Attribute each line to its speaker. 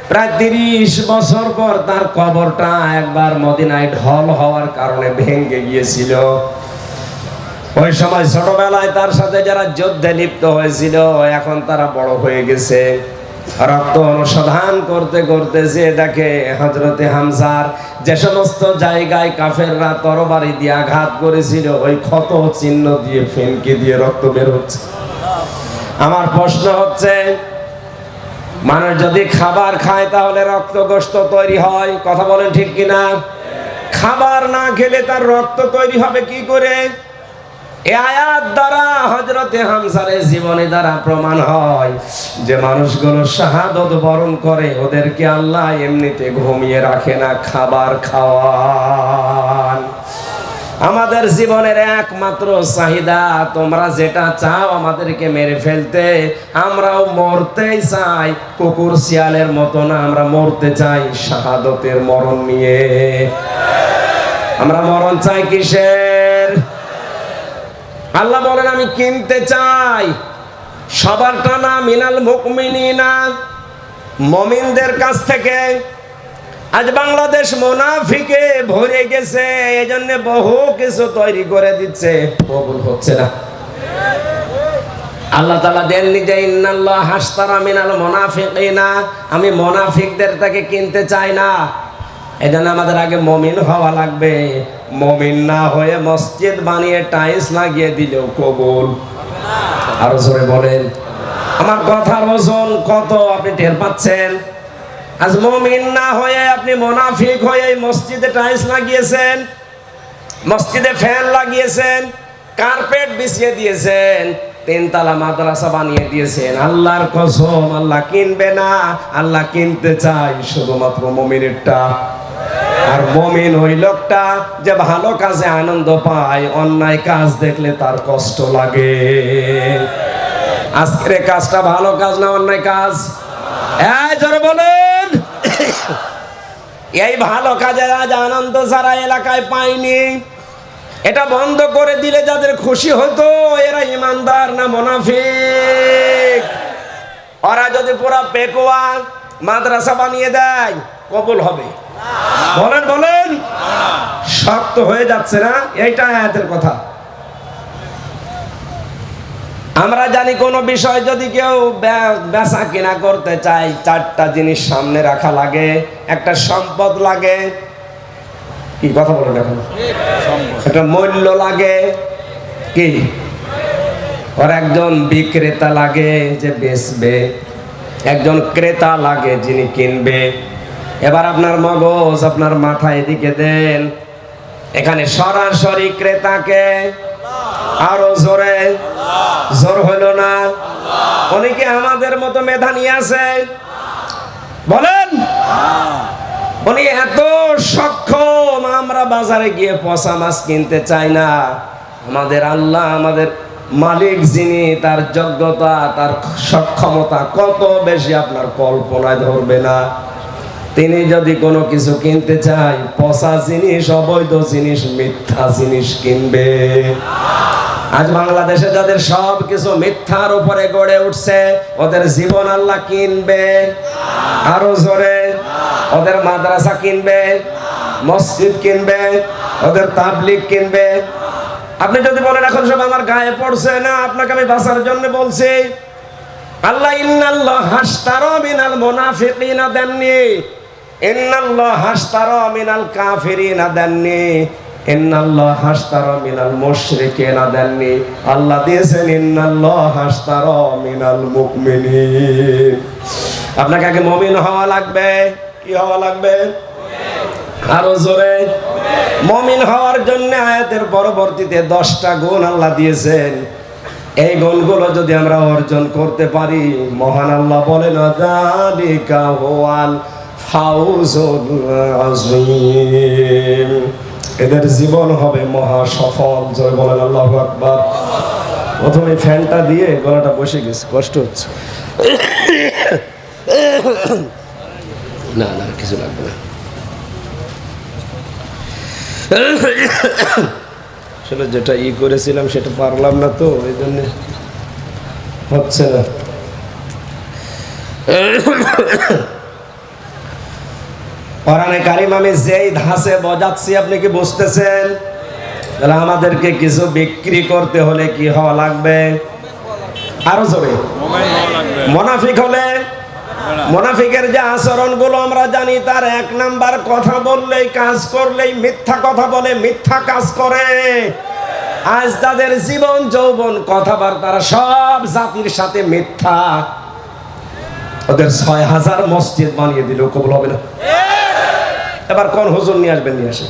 Speaker 1: প্রায় 30 বছর পর তার কবরটা একবার মদিনায় ঢল হওয়ার কারণে ভেঙে গিয়েছিল। ওই সময় ছোটবেলায় তার সাথে যারা যুদ্ধে লিপ্ত হয়েছিল এখন তারা বড় হয়ে গেছে। রক্ত অনুসন্ধান করতে করতে যে দেখে হযরতে হামজার যে সমস্ত জায়গায় কাফেররা তরবারি দিয়ে আঘাত করেছিল ওই ক্ষত চিহ্ন দিয়ে ফেনকে দিয়ে রক্ত বের হচ্ছে। আমার প্রশ্ন হচ্ছে, মানুষ যদি খাবার খায় তাহলে রক্ত গোশত তৈরি হয়, কথা বলেন ঠিক কিনা? খাবার না খেলে তার রক্ত তৈরি হবে কি করে? এই আয়াত দ্বারা হযরতে হামজার জীবনী দ্বারা প্রমাণ হয় যে মানুষগুলো শাহাদত বরণ করে ওদেরকে আল্লাহ এমনিতে ঘুমিয়ে রাখে না, খাবার খাওয়ান। আমাদের জীবনের একমাত্র চাহিদা, তোমরা যেটা চাও আমাদেরকে মেরে ফেলতে, আমরাও মরতেই চাই। কুকুর শিয়ালের মতো না, আমরা মরতে চাই শাহাদতের মরণ নিয়ে। আমরা মরণ চাই কিসের? আল্লাহ বলেন আমি কিনতে চাই সবারটা না, মিনাল মুমিনিনা, মুমিনদের কাছ থেকে। আজ বাংলাদেশ মুনাফিকে ভরে গেছে, এজন্য বহু কিছু তৈরি করে দিচ্ছে, কবুল হচ্ছে না। আল্লাহ তাআলা দেননি যে ইন্নাল্লাহ হাশতারা মিনাল মুনাফিকিনা, আমি মুনাফিকদের থেকে কিনতে চাই না। এজন্য আমাদের আগে মুমিন হওয়া লাগবে। মুমিন না হয়ে মসজিদ বানিয়ে টাইলস লাগিয়ে দিলেও কবুল। আরো জোরে বলেন। আমার কথার ওজন কত আপনি টের পাচ্ছেন? আজ মুমিন না হয়ে আপনি মুনাফিক হয়ে মসজিদে টাইলস লাগিয়েছেন, মসজিদে ফ্যান লাগিয়েছেন, কার্পেট বিছিয়ে দিয়েছেন, 3 তলা মাদ্রাসা বানিয়ে দিয়েছেন। আল্লাহর কসম আল্লাহ কিনবে না, আল্লাহ কিনতে চাই শুধুমাত্র মুমিনেরটা। আর মুমিন ওই লোকটা যে ভালো কাজে আনন্দ পায়, অন্যায় কাজ দেখলে তার কষ্ট লাগে। আজকের কাজটা ভালো কাজ না অন্যায় কাজ? এই জোরে বলেন। এই ভালো কাজে আজ আনন্দ সারা এলাকায় পায়নি। এটা বন্ধ করে দিলে যাদের খুশি হতো এরা ইমানদার না মুনাফিক? ওরা যদি পুরা পেকুয়া মাদ্রাসা বানিয়ে দেয় কবুল হবে? বলেন বলেন। শক্ত হয়ে যাচ্ছে না? এইটা আয়াতের কথা। আমরা জানি কোন বিষয় যদি কেউ বেচা কিনা করতে চায় 4টা জিনিস সামনে রাখা লাগে। একটা সম্পদ লাগে, কি কথা বলেন এখন? একটা মূল্য লাগে, কি? আর একজন বিক্রেতা লাগে যে বেচবে, একজন ক্রেতা লাগে যিনি কিনবে। এবার আপনার মগজ আপনার মাথা এদিকে দেন, এখানে সরাসরি ক্রেতাকে আরো জোরে, জোর হলো না? উনি কি আমাদের মতো মেধা নিয়ে আছে? বলেন। উনি এত সক্ষম, আমরা বাজারে গিয়ে পচা মাছ কিনতে চাই না। আমাদের আল্লাহ, আমাদের মালিক যিনি, তার যোগ্যতা, তার সক্ষমতা কত বেশি আপনার কল্পনায় ধরবে না। তিনি যদি কোনো কিছু কিনতে চায়, পচা জিনিস, অবৈধ জিনিস, মিথ্যা জিনিস কিনবে। আজ বাংলাদেশে যাদের সব কিছু মিথ্যার উপরে গড়ে উঠছে, ওদের জীবন আল্লাহ কিনবে? আরো জোরে। ওদের মাদ্রাসা কিনবে, মসজিদ কিনবে, ওদের তাবলীগ কিনবে। আপনি যদি বলেন এখন সব আমার গায়ে পড়ছে না, আপনাকে আমি বাঁচার জন্য বলছি। আল্লাহ ইন্নাল্লাহ হাশতারা মিনাল মুনাফিকিনা দেননি, ইন্নাল্লাহ হাশতারা মিনাল কাফিরিনা দেননি, ইন্নাল্লাহ হাশতারা মিনাল মুশরিকিনা দেননি। আল্লাহ দিয়েছেন ইন্নাল্লাহ হাশতারা মিনাল মুমিনিন। আপনাকে আগে মুমিন হওয়া লাগবে। কি হওয়া লাগবে? আরো জোরে। মুমিন হওয়ার জন্য আয়াতের পরবর্তীতে 10টা গুণ আল্লাহ দিয়েছেন। এই গুণগুলো যদি আমরা অর্জন করতে পারি, মহান আল্লাহ বলেন যালিকা হুয়াল ফাউজুল আযীম, এদের জীবন হবে মহা সফল। জয় বলেন আল্লাহু আকবার। প্রথমে ফ্যানটা দিয়ে গলাটা বসে গেছে, কষ্ট হচ্ছে। না না কিছু লাগবে না। আসলে যেটা করেছিলাম সেটা পারলাম না, তো এই জন্য হচ্ছে না। কোরআনে কারিম আমি যেই ধাঁচে বোঝাচ্ছি আপনি কি বুঝতেছেন? তাহলে আমাদেরকে কিছু বিক্রি করতে হলে কি হওয়া লাগবে? আরো জোরে, মুনাফিক হলে মুনাফিকের যে আচরণগুলো আমরা জানি, তার 1 নাম্বার কথা বললেই কাজ করলেই মিথ্যা কথা বলে, মিথ্যা কাজ করে। আজ তাদের জীবন যৌবন কথাবার্তা সব জাতির সাথে মিথ্যা। ওদের 6000 মসজিদ বানিয়ে দিলেও কবুল হবে না। এবার কোন হুজুর নিয়ে আসবেন, নিয়ে আসেন।